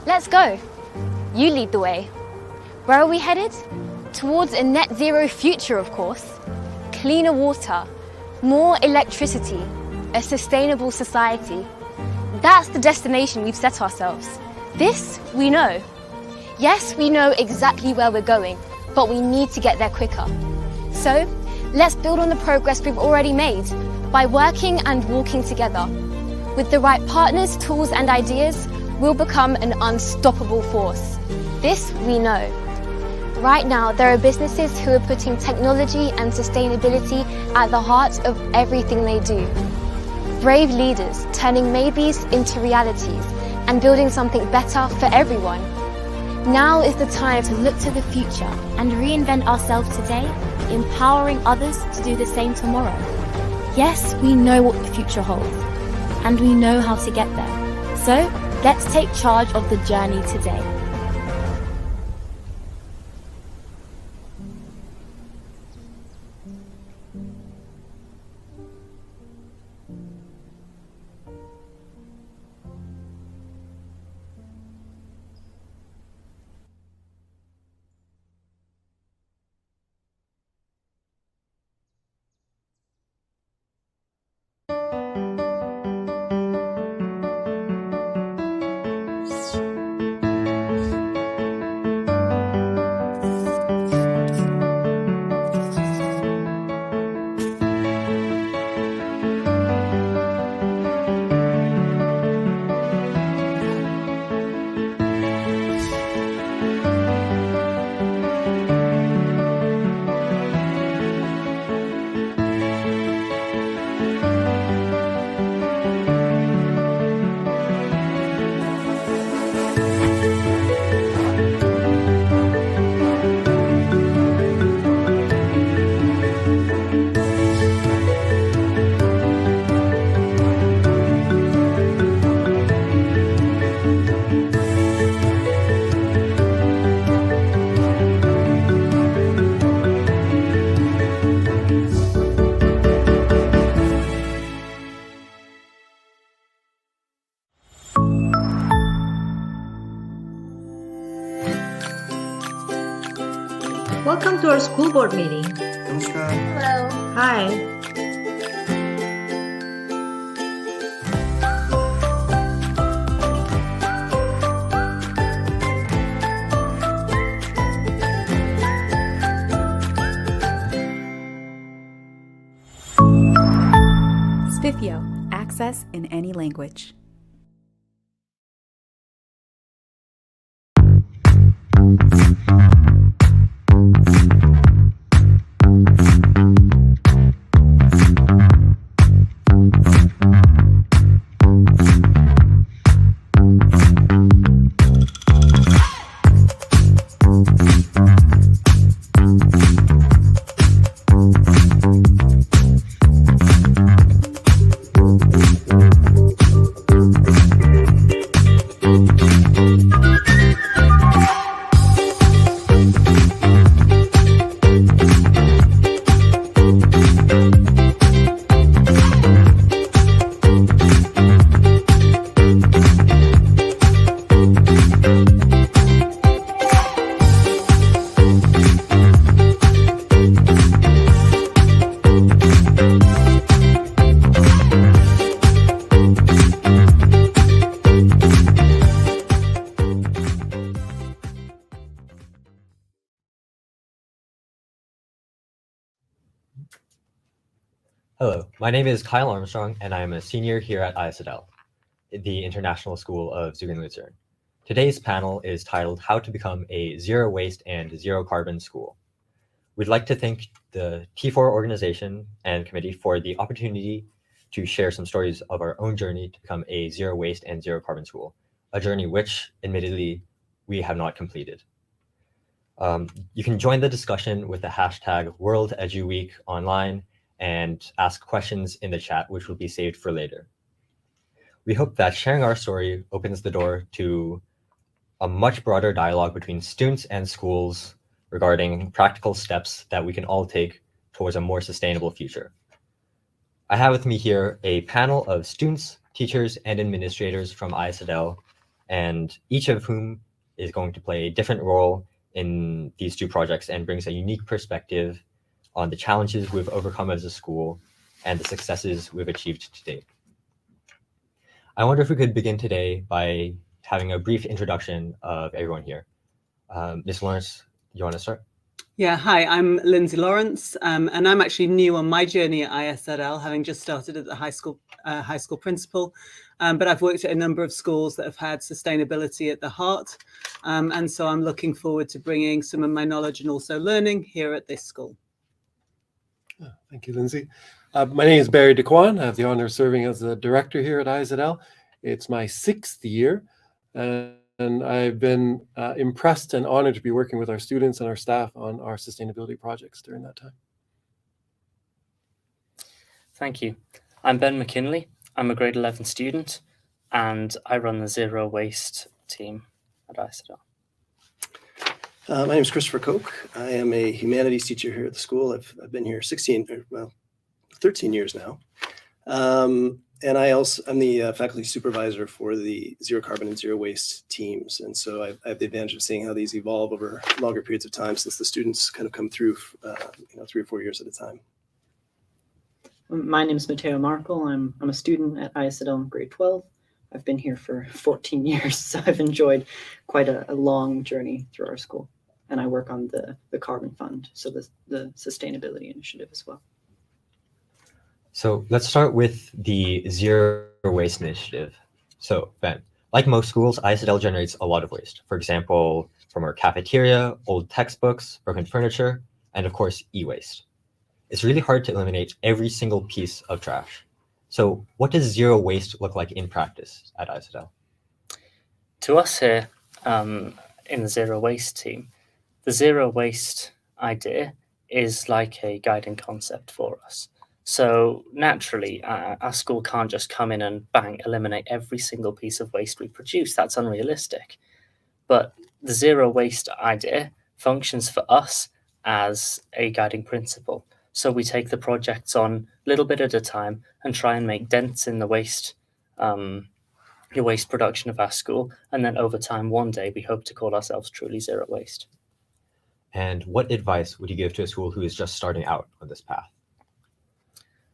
Let's go. You lead the way. Where are we headed? Towards a net zero future, of course. Cleaner water, more electricity, a sustainable society. That's the destination we've set ourselves. This we know. Yes, we know exactly where we're going, but we need to get there quicker. So, let's build on the progress we've already made by working and walking together. With the right partners, tools and ideas, we'll become an unstoppable force. This we know. Right now, there are businesses who are putting technology and sustainability at the heart of everything they do. Brave leaders turning maybes into realities and building something better for everyone. Now is the time to look to the future and reinvent ourselves today, empowering others to do the same tomorrow. Yes, we know what the future holds, and we know how to get there. So, let's take charge of the journey today. Welcome to our school board meeting. Namaskar. Hello. Hi. Spiffio, access in any language. Hello, my name is Kyle Armstrong, and I am a senior here at ISADL, the International School of Zug and Luzern. Today's panel is titled How to Become a Zero Waste and Zero Carbon School. We'd like to thank the T4 organization and committee for the opportunity to share some stories of our own journey to become a zero waste and zero carbon school, a journey which, admittedly, we have not completed. You can join the discussion with the hashtag WorldEduWeek online and ask questions in the chat, which will be saved for later. We hope that sharing our story opens the door to a much broader dialogue between students and schools regarding practical steps that we can all take towards a more sustainable future. I have with me here a panel of students, teachers, and administrators from ISADL and each of whom is going to play a different role in these two projects and brings a unique perspective on the challenges we've overcome as a school and the successes we've achieved to date. I wonder if we could begin today by having a brief introduction of everyone here. Ms. Lawrence, you want to start? Yeah, hi, I'm Lindsay Lawrence, and I'm actually new on my journey at ISLL, having just started at the high school principal, but I've worked at a number of schools that have had sustainability at the heart, and so I'm looking forward to bringing some of my knowledge and also learning here at this school. Thank you, Lindsay. My name is Barry Daquan. I have the honor of serving as the director here at ISLL. It's my 6th year, and I've been impressed and honored to be working with our students and our staff on our sustainability projects during that time. Thank you. I'm Ben McKinley. I'm a grade 11 student, and I run the Zero Waste team at ISLL. My name is Christopher Koch. I am a humanities teacher here at the school. I've been here 13 years now. And I'm the faculty supervisor for the zero carbon and zero waste teams. And so I have the advantage of seeing how these evolve over longer periods of time since the students kind of come through 3 or 4 years at a time. My name is Mateo Markle. I'm a student at ISLL in grade 12. I've been here for 14 years, so I've enjoyed quite a long journey through our school. And I work on the Carbon Fund, so the sustainability initiative as well. So let's start with the Zero Waste Initiative. So Ben, like most schools, ISLL generates a lot of waste. For example, from our cafeteria, old textbooks, broken furniture, and of course, e-waste. It's really hard to eliminate every single piece of trash. So what does zero waste look like in practice at ISLL? To us here in the Zero Waste team, the zero waste idea is like a guiding concept for us. So naturally, our school can't just come in and bang, eliminate every single piece of waste we produce. That's unrealistic. But the zero waste idea functions for us as a guiding principle. So we take the projects on a little bit at a time and try and make dents in the waste production of our school. And then over time, one day, we hope to call ourselves truly zero waste. And what advice would you give to a school who is just starting out on this path?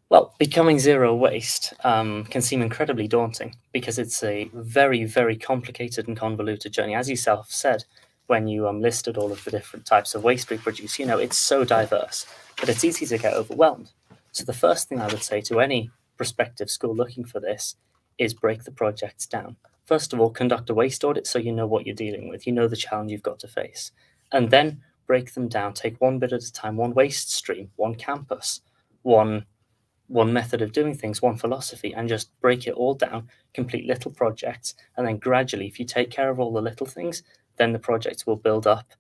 Well, becoming zero waste can seem incredibly daunting because it's a very, very complicated and convoluted journey. As you self said, when you listed all of the different types of waste we produce, it's so diverse that it's easy to get overwhelmed. So the first thing I would say to any prospective school looking for this is break the projects down. First of all, conduct a waste audit so you know what you're dealing with, you know the challenge you've got to face. And then break them down, take one bit at a time, one waste stream, one campus, one method of doing things, one philosophy, and just break it all down, complete little projects, and then gradually, if you take care of all the little things, then the projects will build up,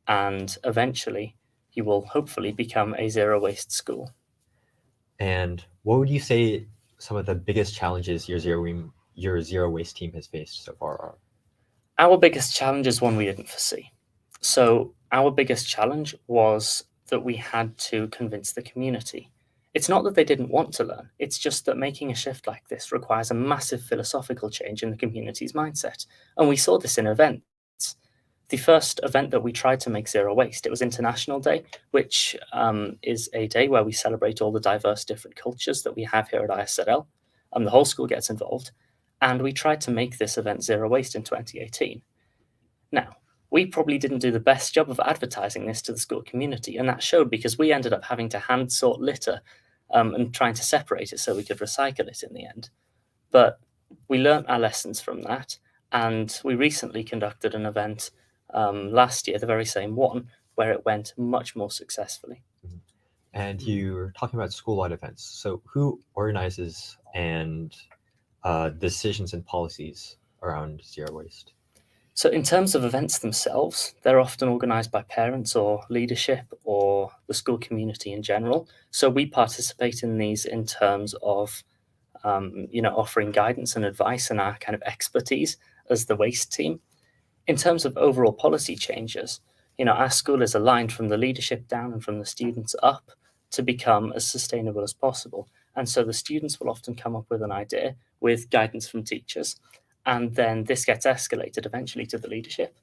and eventually you will hopefully become a zero waste school. And what would you say some of the biggest challenges your zero waste team has faced so far are? Our biggest challenge is one we didn't foresee. So our biggest challenge was that we had to convince the community. It's not that they didn't want to learn, it's just that making a shift like this requires a massive philosophical change in the community's mindset. And we saw this in events. The first event that we tried to make zero waste, it was International Day, which is a day where we celebrate all the diverse different cultures that we have here at ISLL, and the whole school gets involved. And we tried to make this event zero waste in 2018. Now, we probably didn't do the best job of advertising this to the school community, and that showed because we ended up having to hand sort litter and trying to separate it so we could recycle it in the end. But we learned our lessons from that, and we recently conducted an event last year, the very same one, where it went much more successfully. And you're talking about school-wide events. So who organizes and decisions and policies around zero waste? So in terms of events themselves, they're often organized by parents or leadership or the school community in general. So we participate in these in terms of, offering guidance and advice and our kind of expertise as the waste team. In terms of overall policy changes, our school is aligned from the leadership down and from the students up to become as sustainable as possible. And so the students will often come up with an idea with guidance from teachers. and then this gets escalated eventually to the leadership.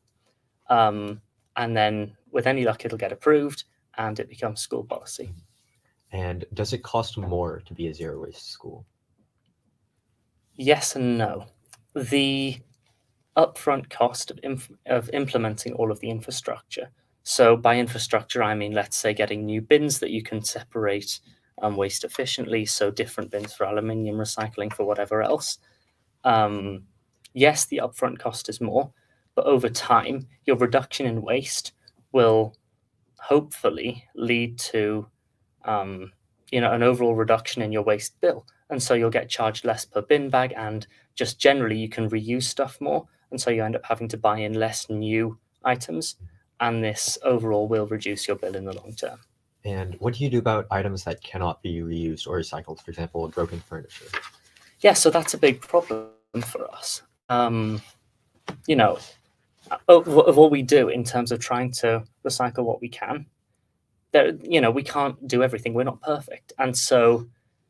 And then with any luck, it'll get approved and it becomes school policy. And does it cost more to be a zero waste school? Yes and no. The upfront cost of implementing all of the infrastructure. So by infrastructure, I mean, let's say getting new bins that you can separate waste efficiently. So different bins for aluminium recycling, for whatever else. Yes, the upfront cost is more, but over time, your reduction in waste will hopefully lead to an overall reduction in your waste bill. And so you'll get charged less per bin bag, and just generally you can reuse stuff more. And so you end up having to buy in less new items. And this overall will reduce your bill in the long term. And what do you do about items that cannot be reused or recycled, for example, broken furniture? Yeah, so that's a big problem for us. Of what we do in terms of trying to recycle what we can, we can't do everything. We're not perfect. And so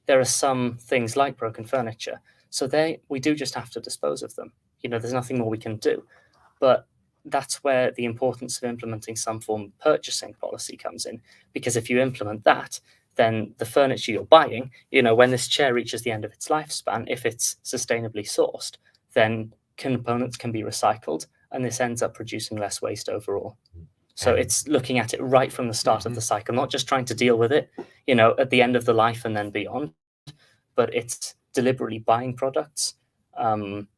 there are some things like broken furniture. So we do just have to dispose of them. There's nothing more we can do. But that's where the importance of implementing some form of purchasing policy comes in. Because if you implement that, then the furniture you're buying, when this chair reaches the end of its lifespan, if it's sustainably sourced, then components can be recycled, and this ends up producing less waste overall. So it's looking at it right from the start of the cycle, not just trying to deal with it, at the end of the life and then beyond, but it's deliberately buying products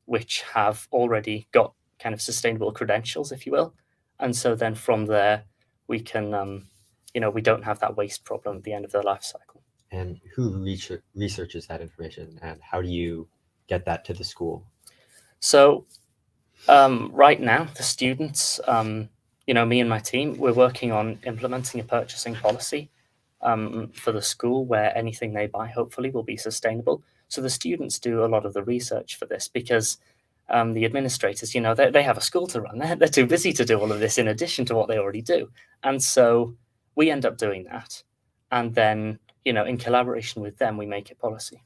which have already got kind of sustainable credentials, if you will. And so then from there, we can, we don't have that waste problem at the end of their life cycle. And who researches that information, and how do you get that to the school? So right now, the students, me and my team, we're working on implementing a purchasing policy for the school where anything they buy hopefully will be sustainable. So the students do a lot of the research for this, because the administrators, they have a school to run. They're too busy to do all of this in addition to what they already do. And so we end up doing that. And then, in collaboration with them, we make it policy.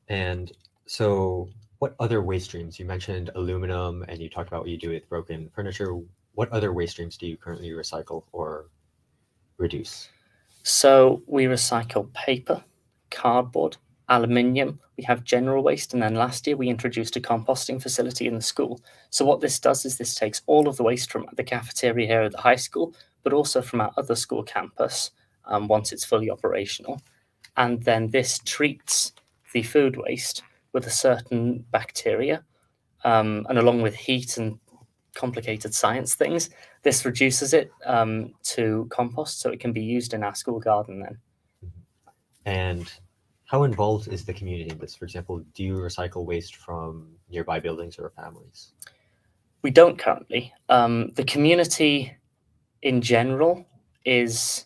And so what other waste streams? You mentioned aluminum, and you talked about what you do with broken furniture. What other waste streams do you currently recycle or reduce? So we recycle paper, cardboard, aluminium. We have general waste. And then last year, we introduced a composting facility in the school. So what this does is this takes all of the waste from the cafeteria here at the high school, but also from our other school campus once it's fully operational. And then this treats the food waste with a certain bacteria, and along with heat and complicated science things, this reduces it to compost, so it can be used in our school garden then. And how involved is the community in this? For example, do you recycle waste from nearby buildings or families? We don't currently. The community in general is,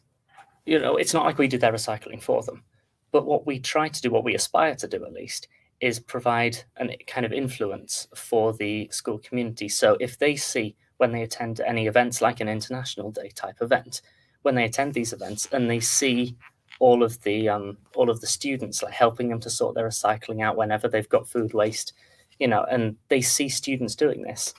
it's not like we do their recycling for them. But what we try to do, what we aspire to do at least, is provide a kind of influence for the school community. So if they see, when they attend any events like an International Day type event, when they attend these events and they see all of the students like helping them to sort their recycling out whenever they've got food waste, and they see students doing this,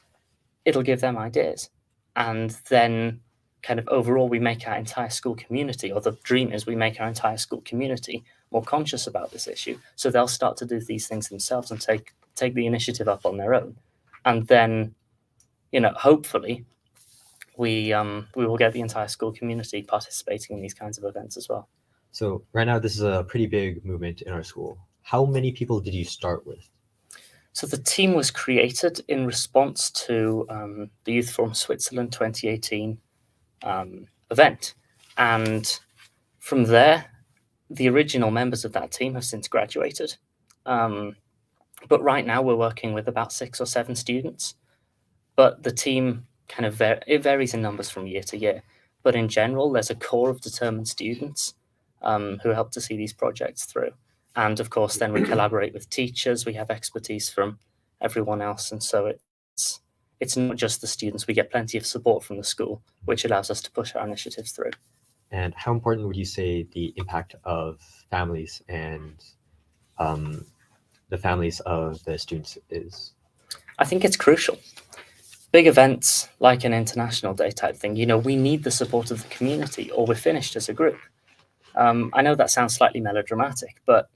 it'll give them ideas. And then kind of overall, we make our entire school community, or the dream is we make our entire school community more conscious about this issue. So they'll start to do these things themselves and take the initiative up on their own. And then, hopefully we will get the entire school community participating in these kinds of events as well. So right now, this is a pretty big movement in our school. How many people did you start with? So the team was created in response to the Youth Forum Switzerland 2018 event. And from there, the original members of that team have since graduated. But right now we're working with about 6 or 7 students. But the team kind of it varies in numbers from year to year. But in general, there's a core of determined students who help to see these projects through. And of course, then we collaborate with teachers. We have expertise from everyone else. And so it's not just the students. We get plenty of support from the school, which allows us to push our initiatives through. And how important would you say the impact of families and the families of the students is? I think it's crucial. Big events like an international day type thing, we need the support of the community or we're finished as a group. I know that sounds slightly melodramatic, but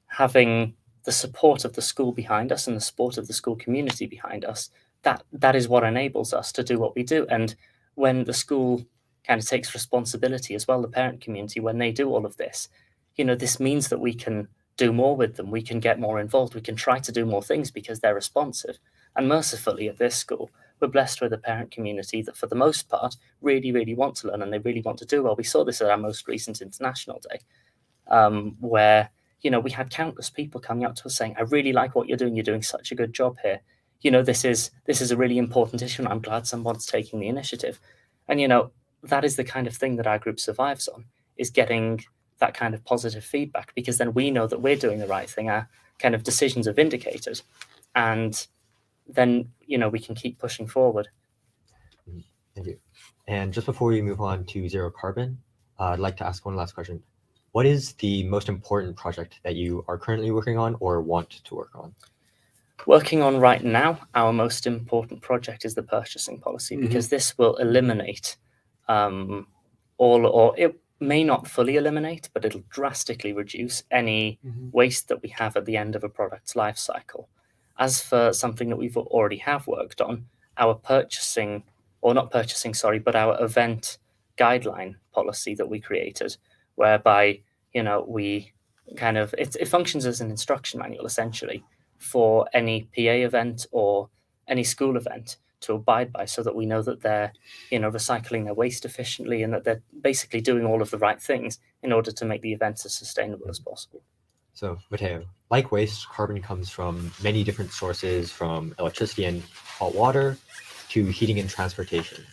having the support of the school behind us and the support of the school community behind us, that is what enables us to do what we do. And when the school kind of takes responsibility as well, the parent community, when they do all of this, this means that we can do more with them. We can get more involved. We can try to do more things because they're responsive. And mercifully at this school, we're blessed with a parent community that for the most part really, really want to learn and they really want to do well. We saw this at our most recent International Day, where, we had countless people coming up to us saying, I really like what you're doing. You're doing such a good job here. This is a really important issue and I'm glad someone's taking the initiative. And, that is the kind of thing that our group survives on, is getting that kind of positive feedback, because then we know that we're doing the right thing. Our kind of decisions are vindicated. And then, we can keep pushing forward. Thank you. And just before we move on to zero carbon, I'd like to ask one last question. What is the most important project that you are currently working on or want to work on? Working on right now, our most important project is the purchasing policy, because this will eliminate or it may not fully eliminate, but it'll drastically reduce any waste that we have at the end of a product's life cycle. As for something that we've already have worked on, our but our event guideline policy that we created, whereby, we kind of, it functions as an instruction manual essentially for any PA event or any school event to abide by, so that we know that they're, recycling their waste efficiently and that they're basically doing all of the right things in order to make the events as sustainable as possible. So, Mateo, like waste, carbon comes from many different sources, from electricity and hot water to heating and transportation.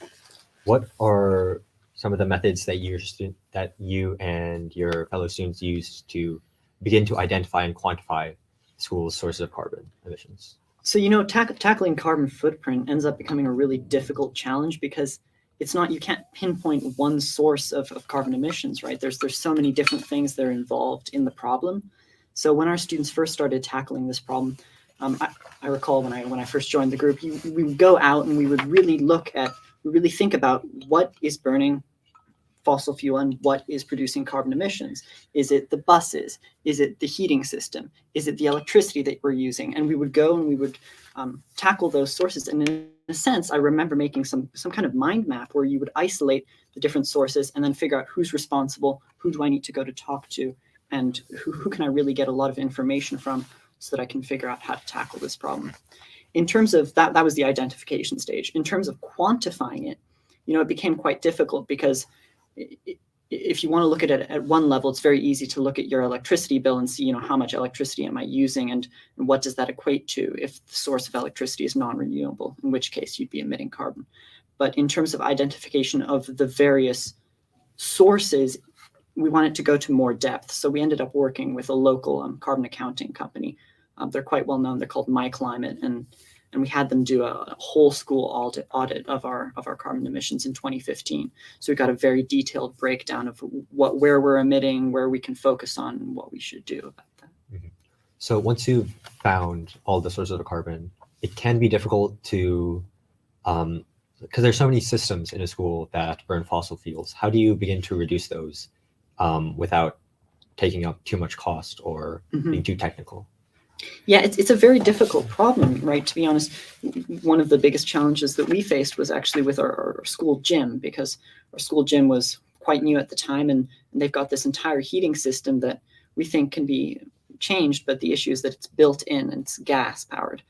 What are some of the methods that you and your fellow students use to begin to identify and quantify schools' sources of carbon emissions? So, tackling carbon footprint ends up becoming a really difficult challenge, because you can't pinpoint one source of carbon emissions, right? There's so many different things that are involved in the problem. So when our students first started tackling this problem, I recall when I first joined the group, we would go out and we would really think about what is burning fossil fuel and what is producing carbon emissions. Is it the buses? Is it the heating system? Is it the electricity that we're using? And we would go and we would tackle those sources. And in a sense, I remember making some kind of mind map where you would isolate the different sources and then figure out who's responsible, who do I need to go to talk to, and who can I really get a lot of information from, so that I can figure out how to tackle this problem. In terms of that was the identification stage. In terms of quantifying it, it became quite difficult, because if you want to look at it at one level, it's very easy to look at your electricity bill and see, how much electricity am I using, and what does that equate to if the source of electricity is non-renewable, in which case you'd be emitting carbon. But in terms of identification of the various sources, we wanted to go to more depth. So we ended up working with a local carbon accounting company. They're quite well known. They're called MyClimate, and we had them do a whole school audit of our carbon emissions in 2015. So we got a very detailed breakdown of where we're emitting, where we can focus on, and what we should do about that. Mm-hmm. So once you've found all the sources of carbon, it can be difficult to, because there's so many systems in a school that burn fossil fuels. How do you begin to reduce those without taking up too much cost or being too technical? Yeah, it's a very difficult problem, right? To be honest, one of the biggest challenges that we faced was actually with our school gym, because our school gym was quite new at the time, and they've got this entire heating system that we think can be changed, but the issue is that it's built in and it's gas powered.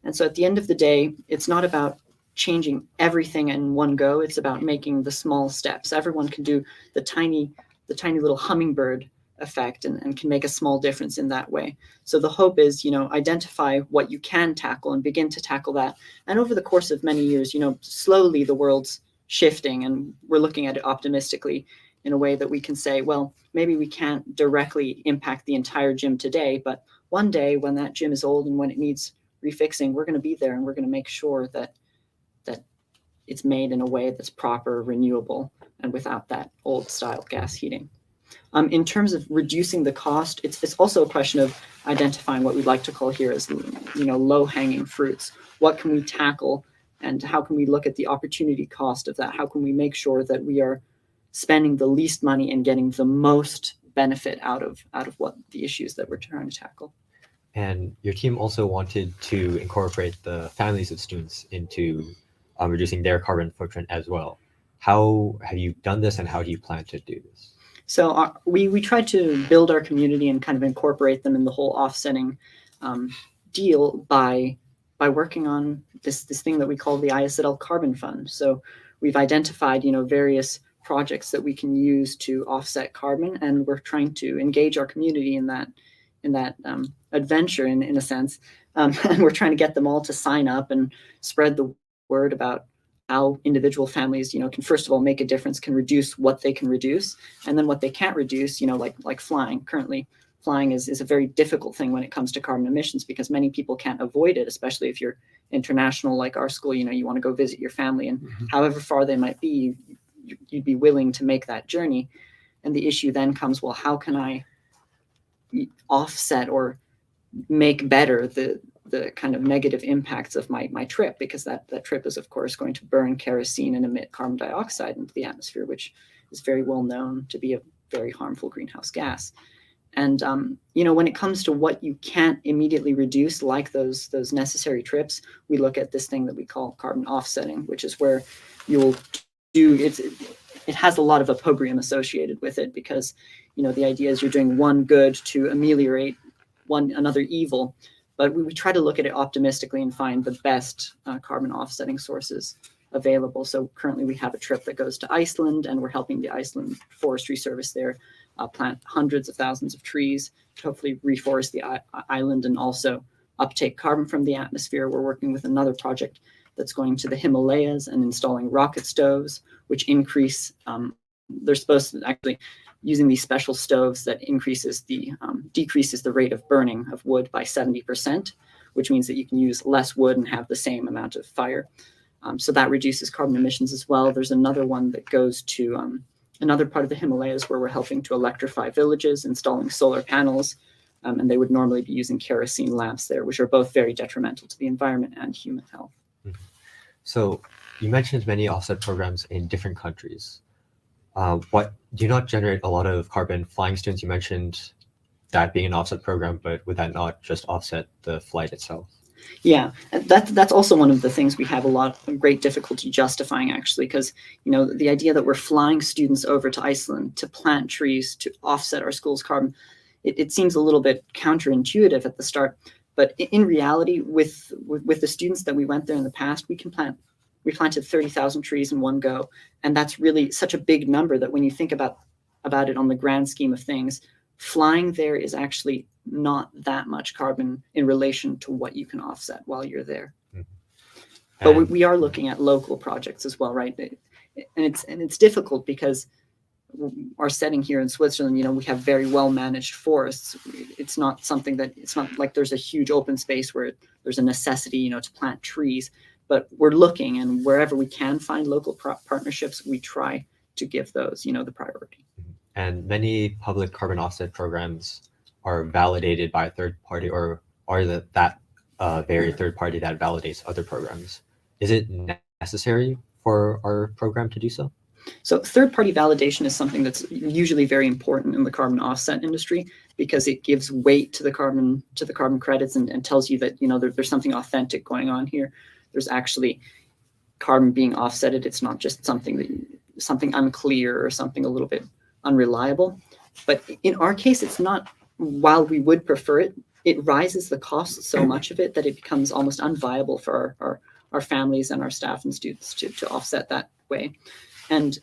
And so at the end of the day, it's not about changing everything in one go. It's about making the small steps. Everyone can do the tiny little hummingbird effect and can make a small difference in that way. So the hope is, identify what you can tackle and begin to tackle that. And over the course of many years, slowly the world's shifting, and we're looking at it optimistically in a way that we can say, well, maybe we can't directly impact the entire gym today, but one day when that gym is old and when it needs refixing, we're going to be there and we're going to make sure that it's made in a way that's proper, renewable, and without that old style gas heating. In terms of reducing the cost, it's also a question of identifying what we'd like to call here as, low-hanging fruits. What can we tackle, and how can we look at the opportunity cost of that? How can we make sure that we are spending the least money and getting the most benefit out of what the issues that we're trying to tackle? And your team also wanted to incorporate the families of students into reducing their carbon footprint as well. How have you done this, and how do you plan to do this? So we tried to build our community and kind of incorporate them in the whole offsetting deal by working on this thing that we call the ISL Carbon Fund. So we've identified various projects that we can use to offset carbon, and we're trying to engage our community in that adventure in a sense, and we're trying to get them all to sign up and spread the word about how individual families, can first of all make a difference, can reduce what they can reduce, and then what they can't reduce, like flying. Currently, flying is a very difficult thing when it comes to carbon emissions, because many people can't avoid it, especially if you're international like our school. You want to go visit your family, and however far they might be, you'd be willing to make that journey. And the issue then comes, well, how can I offset or make better the kind of negative impacts of my trip, because that trip is of course going to burn kerosene and emit carbon dioxide into the atmosphere, which is very well known to be a very harmful greenhouse gas. And when it comes to what you can't immediately reduce, like those necessary trips, we look at this thing that we call carbon offsetting, which is where you'll do it has a lot of opprobrium associated with it, because the idea is you're doing one good to ameliorate another evil. But we try to look at it optimistically and find the best carbon offsetting sources available. So currently we have a trip that goes to Iceland, and we're helping the Iceland Forestry Service there plant hundreds of thousands of trees to hopefully reforest the island and also uptake carbon from the atmosphere. We're working with another project that's going to the Himalayas and installing rocket stoves, which increase, they're supposed to actually, using these special stoves that decreases the rate of burning of wood by 70%, which means that you can use less wood and have the same amount of fire. So that reduces carbon emissions as well. There's another one that goes to another part of the Himalayas where we're helping to electrify villages, installing solar panels, and they would normally be using kerosene lamps there, which are both very detrimental to the environment and human health. So you mentioned many offset programs in different countries. What do you not generate a lot of carbon flying students? You mentioned that being an offset program, but would that not just offset the flight itself? Yeah, that's also one of the things we have a lot of great difficulty justifying, actually, because the idea that we're flying students over to Iceland to plant trees to offset our school's carbon, it seems a little bit counterintuitive at the start. But in reality, with the students that we went there in the past, we planted 30,000 trees in one go. And that's really such a big number that when you think about it on the grand scheme of things, flying there is actually not that much carbon in relation to what you can offset while you're there. But we are looking at local projects as well, right? And it's difficult because our setting here in Switzerland, we have very well managed forests. It's not like there's a huge open space where there's a necessity, to plant trees. But we're looking, and wherever we can find local partnerships, we try to give those, the priority. And many public carbon offset programs are validated by a third party, or are that very third party that validates other programs. Is it necessary for our program to do so? So third-party validation is something that's usually very important in the carbon offset industry, because it gives weight to the carbon credits and tells you that there's something authentic going on here. There's actually carbon being offsetted. It's not just something unclear or something a little bit unreliable. But in our case, it's not. While we would prefer it, it rises the cost so much of it that it becomes almost unviable for our families and our staff and students to offset that way. And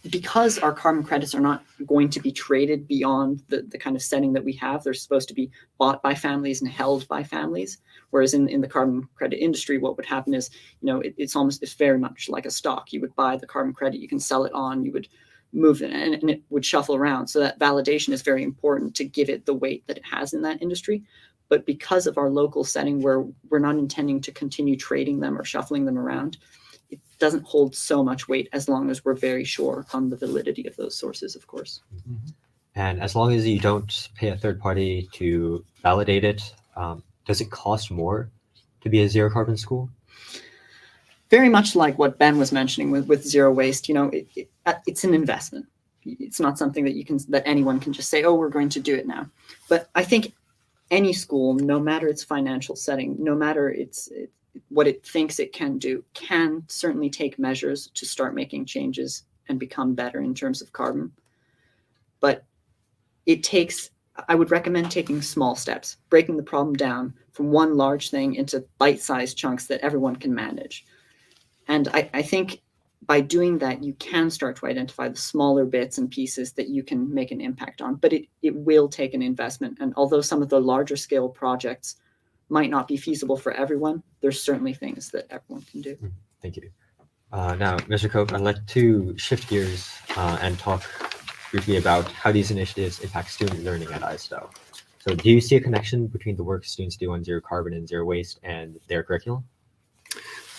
because our carbon credits are not going to be traded beyond the kind of setting that we have, they're supposed to be bought by families and held by families. Whereas in the carbon credit industry, what would happen is, it's very much like a stock. You would buy the carbon credit, you can sell it on, you would move it, and it would shuffle around. So that validation is very important to give it the weight that it has in that industry. But because of our local setting where we're not intending to continue trading them or shuffling them around, it doesn't hold so much weight as long as we're very sure on the validity of those sources, of course. And as long as you don't pay a third party to validate it, does it cost more to be a zero carbon school? Very much like what Ben was mentioning with zero waste, it's an investment. It's not something that anyone can just say, oh, we're going to do it now. But I think any school, no matter its financial setting, no matter what it thinks it can do, can certainly take measures to start making changes and become better in terms of carbon. But I would recommend taking small steps, breaking the problem down from one large thing into bite-sized chunks that everyone can manage. And I think by doing that, you can start to identify the smaller bits and pieces that you can make an impact on, but it will take an investment. And although some of the larger scale projects might not be feasible for everyone, there's certainly things that everyone can do. Thank you. Now, Mr. Cope, I'd like to shift gears and talk briefly about how these initiatives impact student learning at ISDL. So do you see a connection between the work students do on zero carbon and zero waste and their curriculum?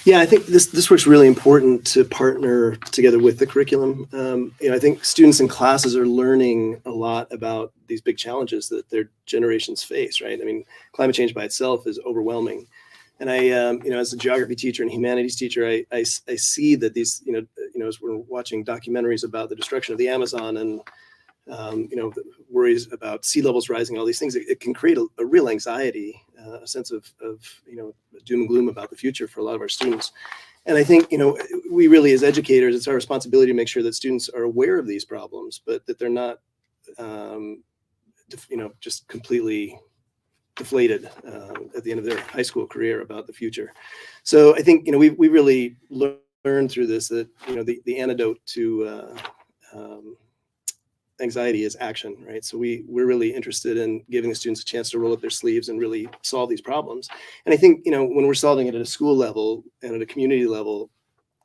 Yeah, I think this work's really important to partner together with the curriculum. I think students in classes are learning a lot about these big challenges that their generations face, right? I mean, climate change by itself is overwhelming. And I, as a geography teacher and humanities teacher, I see that these, as we're watching documentaries about the destruction of the Amazon and, the worries about sea levels rising, all these things, it can create a real anxiety, a sense of doom and gloom about the future for a lot of our students. And I think, we really, as educators, it's our responsibility to make sure that students are aware of these problems, but that they're not, just completely deflated at the end of their high school career about the future. So I think, we really learned through this that, the antidote to anxiety is action, right? So we're really interested in giving the students a chance to roll up their sleeves and really solve these problems. And I think, when we're solving it at a school level and at a community level,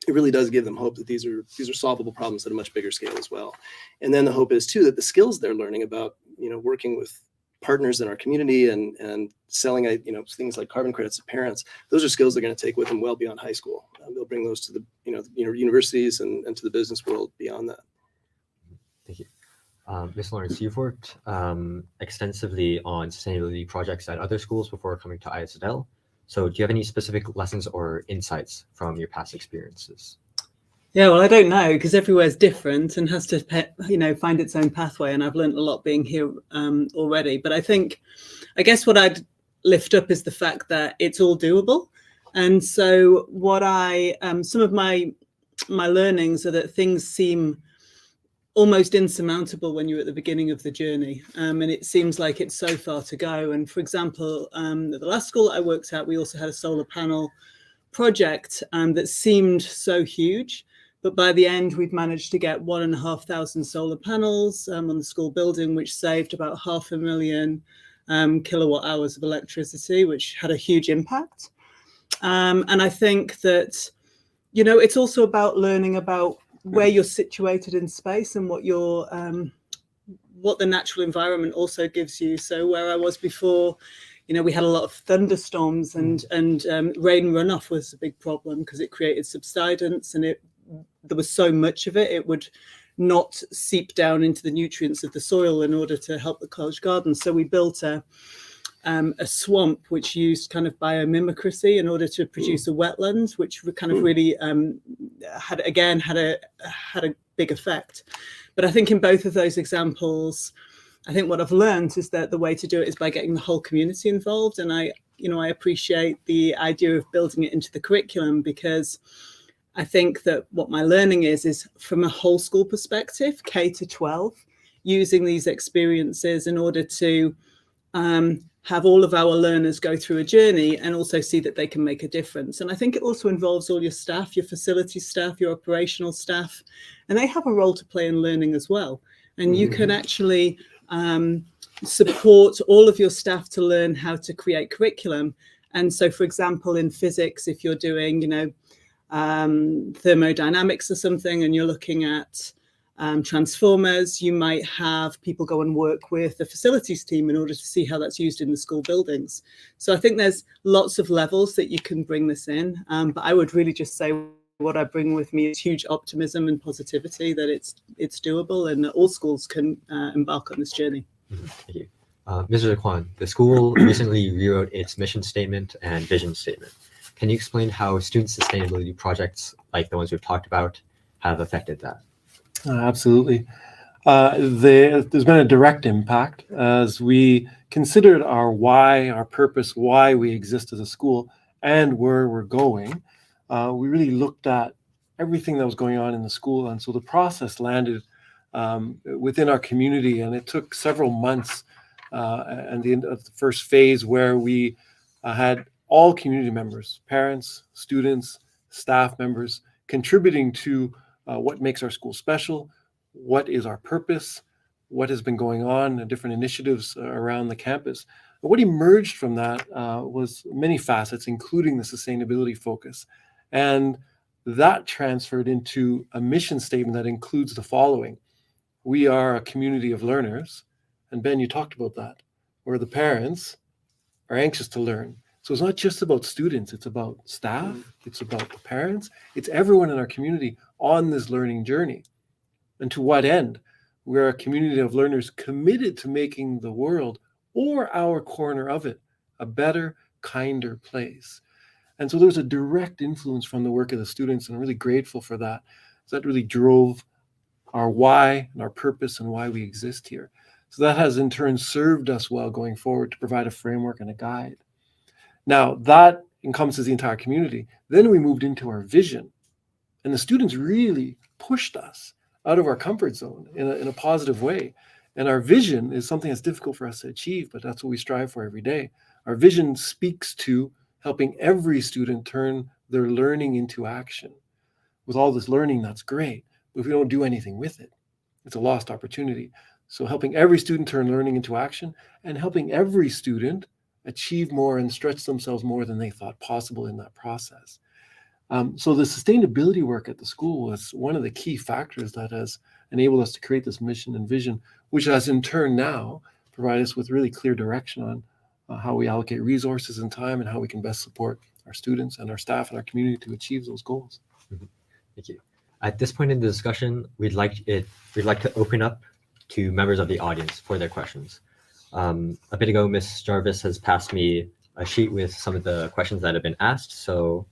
it really does give them hope that these are solvable problems at a much bigger scale as well. And then the hope is too that the skills they're learning about, working with partners in our community and selling, things like carbon credits to parents, those are skills they're going to take with them well beyond high school. They'll bring those to the, universities and to the business world beyond that. Thank you. Ms. Lawrence, you've worked extensively on sustainability projects at other schools before coming to ISDL. So do you have any specific lessons or insights from your past experiences? Yeah, well, I don't know, because everywhere's different and has to, find its own pathway. And I've learned a lot being here already. But I guess what I'd lift up is the fact that it's all doable. And so some of my learnings are that things seem almost insurmountable when you're at the beginning of the journey. And it seems like it's so far to go. And for example, at the last school I worked at, we also had a solar panel project that seemed so huge. But by the end, we've managed to get 1,500 solar panels on the school building, which saved about 500,000 kilowatt hours of electricity, which had a huge impact. And I think that, it's also about learning about where you're situated in space and what the natural environment also gives you. So where I was before, we had a lot of thunderstorms and rain runoff was a big problem because it created subsidence, and there was so much of it, it would not seep down into the nutrients of the soil in order to help the college garden. So we built a swamp which used kind of biomimicry in order to produce a wetland, which kind of really had a big effect. But I think in both of those examples, I think what I've learned is that the way to do it is by getting the whole community involved. And I appreciate the idea of building it into the curriculum, because I think that what my learning is from a whole school perspective, K to 12, using these experiences in order to have all of our learners go through a journey and also see that they can make a difference. And I think it also involves all your staff, your facility staff, your operational staff, and they have a role to play in learning as well. And you can actually support all of your staff to learn how to create curriculum. And so, for example, in physics, if you're doing, thermodynamics or something, and you're looking at transformers, you might have people go and work with the facilities team in order to see how that's used in the school buildings. So I think there's lots of levels that you can bring this in. But I would really just say what I bring with me is huge optimism and positivity that it's doable and that all schools can embark on this journey. Thank you. Mr. Daquan, the school recently rewrote its mission statement and vision statement. Can you explain how student sustainability projects like the ones we've talked about have affected that? Absolutely. There's been a direct impact as we considered our why, our purpose, why we exist as a school, and where we're going. We really looked at everything that was going on in the school, and so the process landed within our community, and it took several months and the end of the first phase where we had all community members, parents, students, staff members contributing to what makes our school special, what is our purpose, what has been going on, and different initiatives around the campus. And what emerged from that was many facets, including the sustainability focus. And that transferred into a mission statement that includes the following. We are a community of learners. And Ben, you talked about that, where the parents are anxious to learn. So it's not just about students, it's about staff, it's about the parents, it's everyone in our community on this learning journey. And to what end? We're a community of learners committed to making the world, or our corner of it, a better, kinder place. And so there's a direct influence from the work of the students, and I'm really grateful for that. So that really drove our why and our purpose and why we exist here. So that has in turn served us well going forward to provide a framework and a guide. Now that encompasses the entire community. Then we moved into our vision, and the students really pushed us out of our comfort zone in a positive way. And our vision is something that's difficult for us to achieve, but that's what we strive for every day. Our vision speaks to helping every student turn their learning into action. With all this learning, that's great, but if we don't do anything with it, it's a lost opportunity. So helping every student turn learning into action and helping every student achieve more and stretch themselves more than they thought possible in that process. So the sustainability work at the school was one of the key factors that has enabled us to create this mission and vision, which has in turn now provided us with really clear direction on how we allocate resources and time and how we can best support our students and our staff and our community to achieve those goals. Thank you. At this point in the discussion, we'd like to open up to members of the audience for their questions. A bit ago, Ms. Jarvis has passed me a sheet with some of the questions that have been asked. So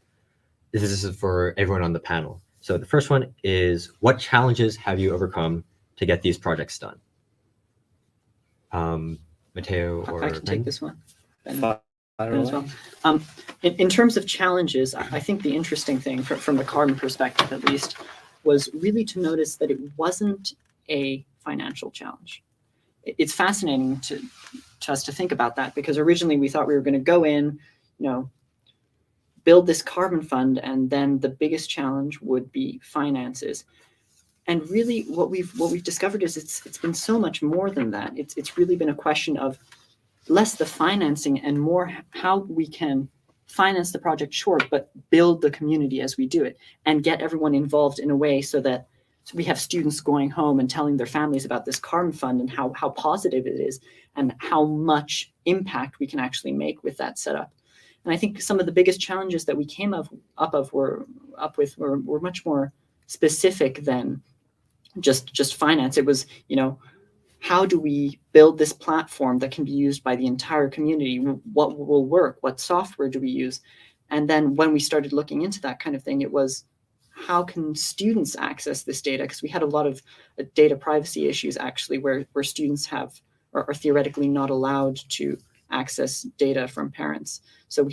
this is for everyone on the panel. So the first one is, what challenges have you overcome to get these projects done? Mateo or I can take this one. Ben, Fire as away. well. In terms of challenges, I think the interesting thing from the carbon perspective, at least, was really to notice that it wasn't a financial challenge. It's fascinating to us to think about that, because originally we thought we were going to go in, build this carbon fund, and then the biggest challenge would be finances. And really, what we've discovered is it's been so much more than that. It's really been a question of less the financing and more how we can finance the project, sure, but build the community as we do it and get everyone involved in a way so that we have students going home and telling their families about this carbon fund and how positive it is and how much impact we can actually make with that setup. And I think some of the biggest challenges that we came up with were much more specific than just finance. It was, how do we build this platform that can be used by the entire community? What will work? What software do we use? And then when we started looking into that kind of thing, it was, how can students access this data? Because we had a lot of data privacy issues actually where students are theoretically not allowed to access data from parents. So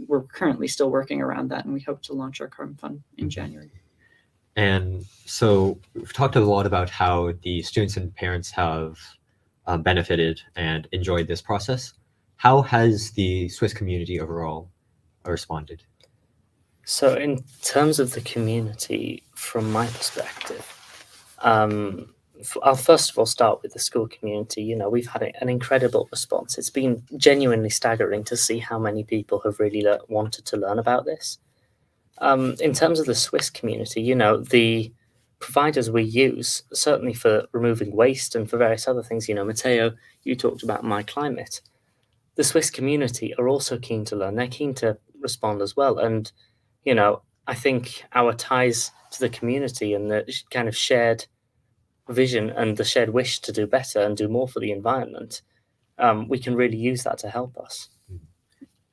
we're currently still working around that, and we hope to launch our carbon fund in January. And so we've talked a lot about how the students and parents have benefited and enjoyed this process. How has the Swiss community overall responded? So in terms of the community, from my perspective, I'll first of all start with the school community. We've had an incredible response. It's been genuinely staggering to see how many people have really wanted to learn about this. In terms of the Swiss community, the providers we use, certainly for removing waste and for various other things, Mateo, you talked about My Climate. The Swiss community are also keen to learn. They're keen to respond as well. And, I think our ties to the community and the kind of shared vision and the shared wish to do better and do more for the environment, we can really use that to help us.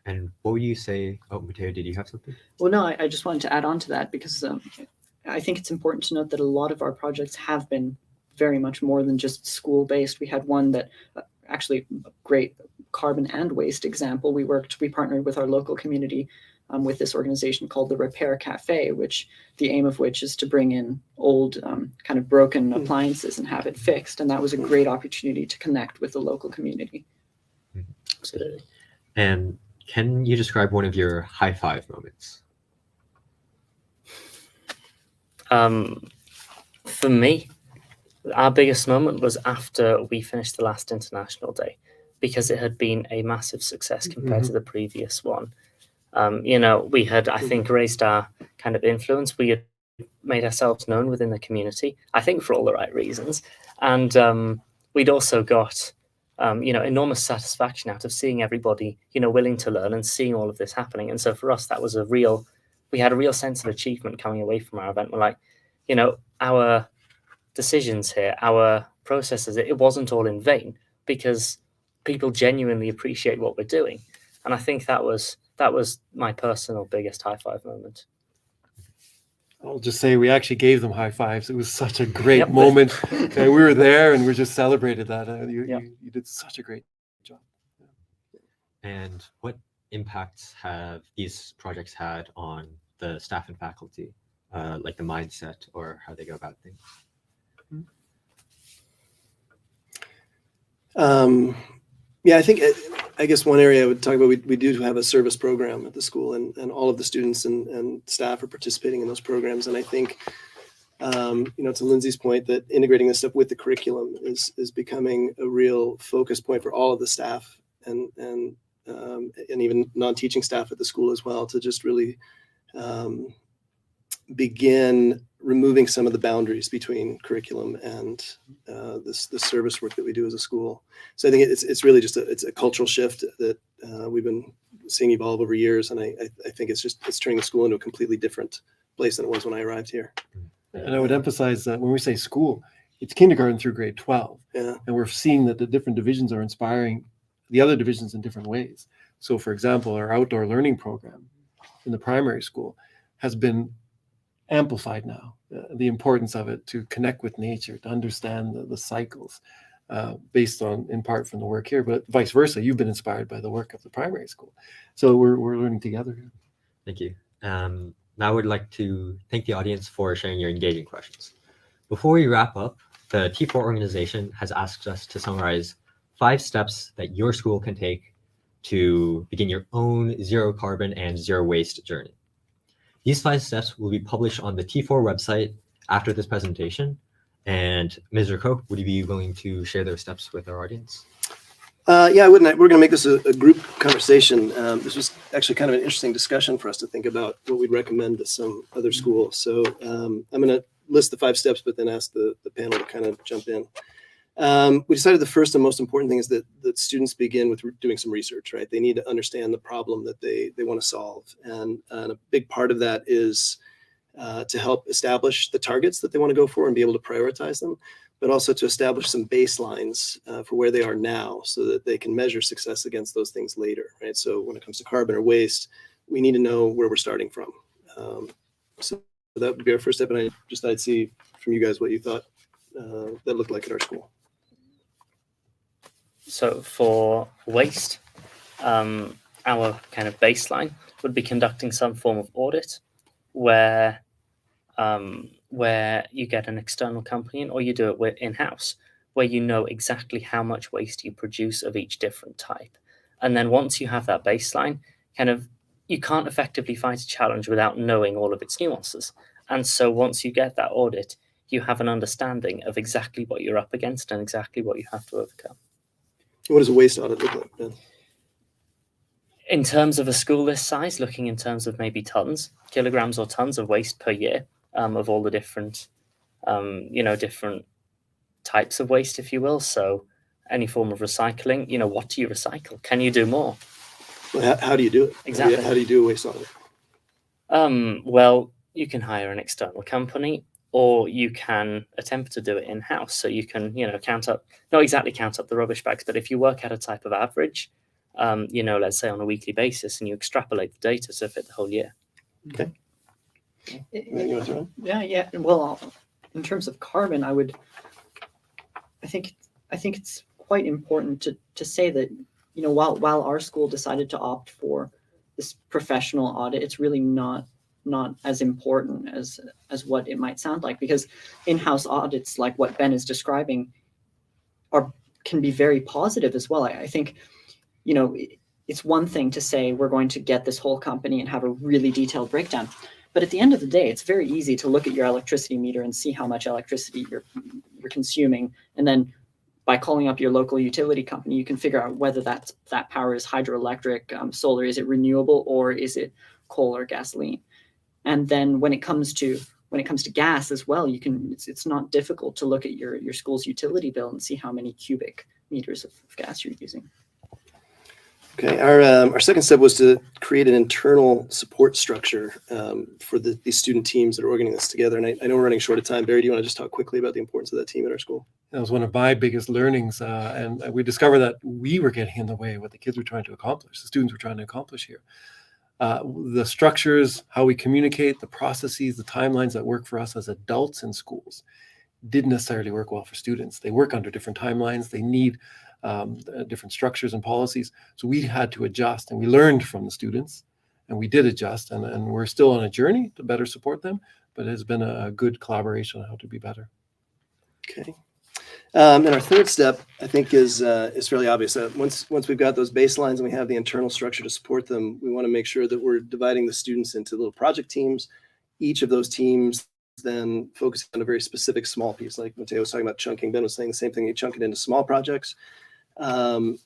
And what would you say? Oh, Mateo, did you have something? Well, no, I just wanted to add on to that because I think it's important to note that a lot of our projects have been very much more than just school-based. We had one that actually a great carbon and waste example. We partnered with our local community with this organization called the Repair Cafe, the aim of which is to bring in old kind of broken appliances and have it fixed. And that was a great opportunity to connect with the local community. Absolutely. And can you describe one of your high five moments? For me, our biggest moment was after we finished the last international day, because it had been a massive success compared to the previous one. We had, I think, raised our kind of influence. We had made ourselves known within the community, I think for all the right reasons. And we'd also got, enormous satisfaction out of seeing everybody, willing to learn and seeing all of this happening. And so for us, that was we had a real sense of achievement coming away from our event. We're like, our decisions here, our processes, it wasn't all in vain because people genuinely appreciate what we're doing. And I think that was my personal biggest high five moment. I'll just say we actually gave them high fives. It was such a great moment. And we were there and we just celebrated that. You did such a great job. And what impacts have these projects had on the staff and faculty, like the mindset or how they go about things? I guess one area I would talk about, we do have a service program at the school, and all of the students and staff are participating in those programs. And I think, to Lindsay's point, that integrating this stuff with the curriculum is becoming a real focus point for all of the staff and even non-teaching staff at the school as well, to just really begin removing some of the boundaries between curriculum and the service work that we do as a school. So I think it's really just it's a cultural shift that we've been seeing evolve over years, and I think it's turning the school into a completely different place than it was when I arrived here. And I would emphasize that when we say school, it's kindergarten through grade 12. Yeah. And we're seeing that the different divisions are inspiring the other divisions in different ways. So for example, our outdoor learning program in the primary school has been amplified now, the importance of it to connect with nature, to understand the cycles based on, in part, from the work here, but vice versa. You've been inspired by the work of the primary school. So we're learning together. Thank you. Now I would like to thank the audience for sharing your engaging questions. Before we wrap up, the T4 organization has asked us to summarize 5 steps that your school can take to begin your own zero carbon and zero waste journey. These 5 steps will be published on the T4 website after this presentation. And Ms. Koch, would you be willing to share those steps with our audience? I would. We're going to make this a group conversation. This was actually kind of an interesting discussion for us to think about what we'd recommend to some other schools. So I'm going to list the 5 steps, but then ask the panel to kind of jump in. We decided the first and most important thing is that students begin with doing some research, right? They need to understand the problem that they want to solve. And a big part of that is to help establish the targets that they want to go for and be able to prioritize them, but also to establish some baselines for where they are now so that they can measure success against those things later, right? So when it comes to carbon or waste, we need to know where we're starting from. So that would be our first step. And I'd see from you guys what you thought that looked like at our school. So for waste, our kind of baseline would be conducting some form of audit where you get an external company in, or you do it in-house, where you know exactly how much waste you produce of each different type. And then once you have that baseline, you can't effectively fight a challenge without knowing all of its nuances. And so once you get that audit, you have an understanding of exactly what you're up against and exactly what you have to overcome. What does a waste audit look like, Ben? In terms of a school this size, looking in terms of maybe kilograms or tons of waste per year, of all the different, different types of waste, if you will. So any form of recycling, what do you recycle? Can you do more? Well, how do you do it? Exactly. How do you do a waste audit? Well, you can hire an external company, or you can attempt to do it in-house. So you can, not exactly count up the rubbish bags, but if you work out a type of average, let's say on a weekly basis, and you extrapolate the data to fit the whole year. Okay. You want to throw in? Yeah. Well, in terms of carbon, I think it's quite important to say that, while our school decided to opt for this professional audit, it's really not as important as what it might sound like, because in-house audits, like what Ben is describing, can be very positive as well. I think, it's one thing to say we're going to get this whole company and have a really detailed breakdown, but at the end of the day, it's very easy to look at your electricity meter and see how much electricity you're consuming, and then by calling up your local utility company, you can figure out whether that power is hydroelectric, solar, is it renewable, or is it coal or gasoline. And then when it comes to gas as well, it's not difficult to look at your school's utility bill and see how many cubic meters of gas you're using. Okay, our second step was to create an internal support structure for these student teams that are organizing this together. And I know we're running short of time. Barry, do you want to just talk quickly about the importance of that team at our school? That was one of my biggest learnings, and we discovered that we were getting in the way of what the kids were trying to accomplish, the students were trying to accomplish here. The structures, how we communicate, the processes, the timelines that work for us as adults in schools didn't necessarily work well for students. They work under different timelines. They need different structures and policies. So we had to adjust, and we learned from the students, and we did adjust, and we're still on a journey to better support them, but it has been a good collaboration on how to be better. Okay. And our third step, I think, is fairly obvious. Once we've got those baselines and we have the internal structure to support them, we want to make sure that we're dividing the students into little project teams. Each of those teams then focusing on a very specific small piece, like Mateo was talking about chunking. Ben was saying the same thing. You chunk it into small projects. The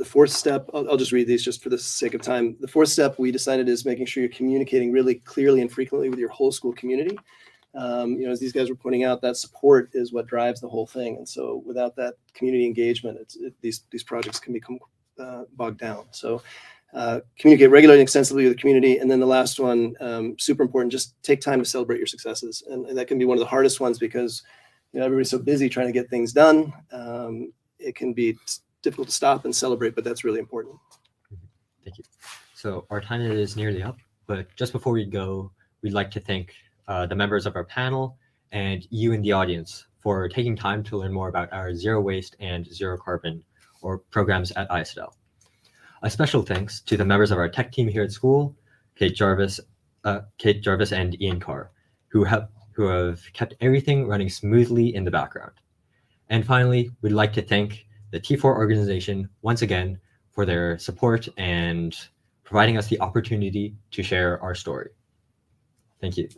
fourth step, I'll just read these just for the sake of time. The fourth step we decided is making sure you're communicating really clearly and frequently with your whole school community. As these guys were pointing out, that support is what drives the whole thing. And so without that community engagement, these projects can become bogged down. So communicate regularly and extensively with the community. And then the last one, super important, just take time to celebrate your successes. And that can be one of the hardest ones because everybody's so busy trying to get things done. It can be difficult to stop and celebrate, but that's really important. Thank you. So our time is nearly up, but just before we go, we'd like to thank the members of our panel and you in the audience for taking time to learn more about our zero waste and zero carbon or programs at ISL. A special thanks to the members of our tech team here at school, Kate Jarvis and Ian Carr, who have kept everything running smoothly in the background. And finally, we'd like to thank the T4 organization once again for their support and providing us the opportunity to share our story. Thank you.